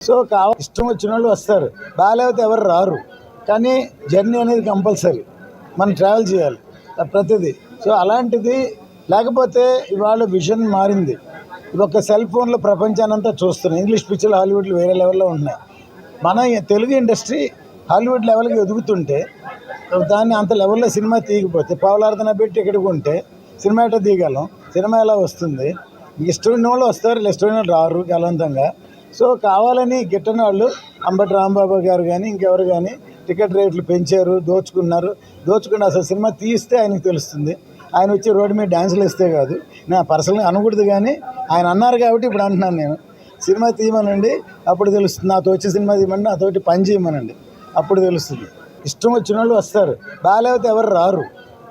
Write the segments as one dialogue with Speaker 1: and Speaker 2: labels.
Speaker 1: So ఇష్టం వచ్చిన వాళ్ళు వస్తారు, బాగాలేకపోతే ఎవరు రారు. కానీ జర్నీ అనేది కంపల్సరీ, మనం ట్రావెల్ చేయాలి ప్రతిదీ. సో అలాంటిది లేకపోతే ఇవాళ విజన్ మారింది. ఒక సెల్ ఫోన్లో ప్రపంచానంతా చూస్తున్నాం. ఇంగ్లీష్ పిక్చర్లు హాలీవుడ్లు వేరే లెవెల్లో ఉన్నాయి. మన తెలుగు ఇండస్ట్రీ హాలీవుడ్ లెవెల్కి ఎదుగుతుంటే దాన్ని అంత లెవెల్లో సినిమా తీయకపోతే పావులార్దన పెట్టి ఎక్కడికి ఉంటే సినిమా ఎట్లా తీయగలం? సినిమా ఎలా వస్తుంది? ఇష్టమైన వాళ్ళు వస్తారు, ఇష్టమైన వాళ్ళు రారు బలవంతంగా. సో కావాలని గిట్టని వాళ్ళు అంబటి రాంబాబు గారు కానీ ఇంకెవరు కానీ టికెట్ రేట్లు పెంచారు, దోచుకుని అసలు సినిమా తీస్తే ఆయనకు తెలుస్తుంది. ఆయన వచ్చి రోడ్డు మీద డ్యాన్సులు ఇస్తే కాదు, నా పర్సనల్గా అనకూడదు, కానీ ఆయన అన్నారు కాబట్టి ఇప్పుడు అంటున్నాను. నేను సినిమా తీయమనండి, అప్పుడు తెలుస్తుంది. నాతో వచ్చి సినిమా తీయమని నాతోటి పని చేయమనండి, అప్పుడు తెలుస్తుంది. ఇష్టం వచ్చిన వాళ్ళు వస్తారు, బాగాలేకపోతే ఎవరు రారు.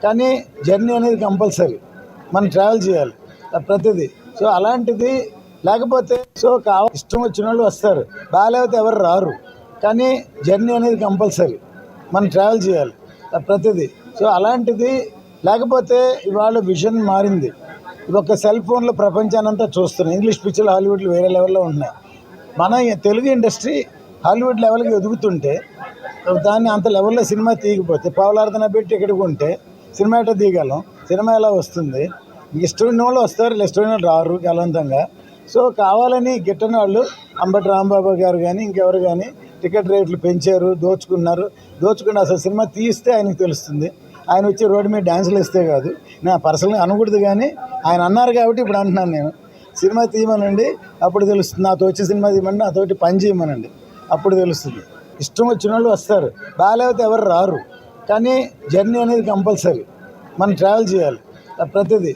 Speaker 1: కానీ జర్నీ అనేది కంపల్సరీ, మనం ట్రావెల్ చేయాలి ప్రతిదీ. సో అలాంటిది లేకపోతే ఇష్టం వచ్చిన వాళ్ళు వస్తారు, బాగాలేకపోతే ఎవరు రారు. కానీ జర్నీ అనేది కంపల్సరీ, మనం ట్రావెల్ చేయాలి ప్రతిదీ. సో అలాంటిది లేకపోతే ఇవాళ విజన్ మారింది. ఒక సెల్ ఫోన్లో ప్రపంచానంతా చూస్తున్నాం. ఇంగ్లీష్ పిక్చర్లు హాలీవుడ్లు వేరే లెవెల్లో ఉన్నాయి. మన తెలుగు ఇండస్ట్రీ హాలీవుడ్ లెవెల్కి ఎదుగుతుంటే దాన్ని అంత లెవెల్లో సినిమా తీయకపోతే పావులార్దన పెట్టి ఎక్కడికి ఉంటే సినిమా ఎట్లా తీయగలం? సినిమా ఎలా వస్తుంది? ఇష్టమైన వాళ్ళు వస్తారు, ఇష్టమైన వాళ్ళు రారు బలవంతంగా. సో కావాలని గిట్టని వాళ్ళు అంబటి రాంబాబు గారు కానీ ఇంకెవరు కానీ టికెట్ రేట్లు పెంచారు, దోచుకుని అసలు సినిమా తీస్తే ఆయనకు తెలుస్తుంది. ఆయన వచ్చి రోడ్డు మీద డ్యాన్సులు ఇస్తే కాదు, నా పర్సనల్గా అనకూడదు, కానీ ఆయన అన్నారు కాబట్టి ఇప్పుడు అంటున్నాను. నేను సినిమా తీయమనండి, అప్పుడు తెలుస్తుంది. నాతో వచ్చి సినిమా తీయమని నాతోటి పని చేయమనండి, అప్పుడు తెలుస్తుంది. ఇష్టం వచ్చిన వాళ్ళు వస్తారు, బాగాలేకపోతే ఎవరు రారు. కానీ జర్నీ అనేది కంపల్సరీ, మనం ట్రావెల్ చేయాలి ప్రతిదీ.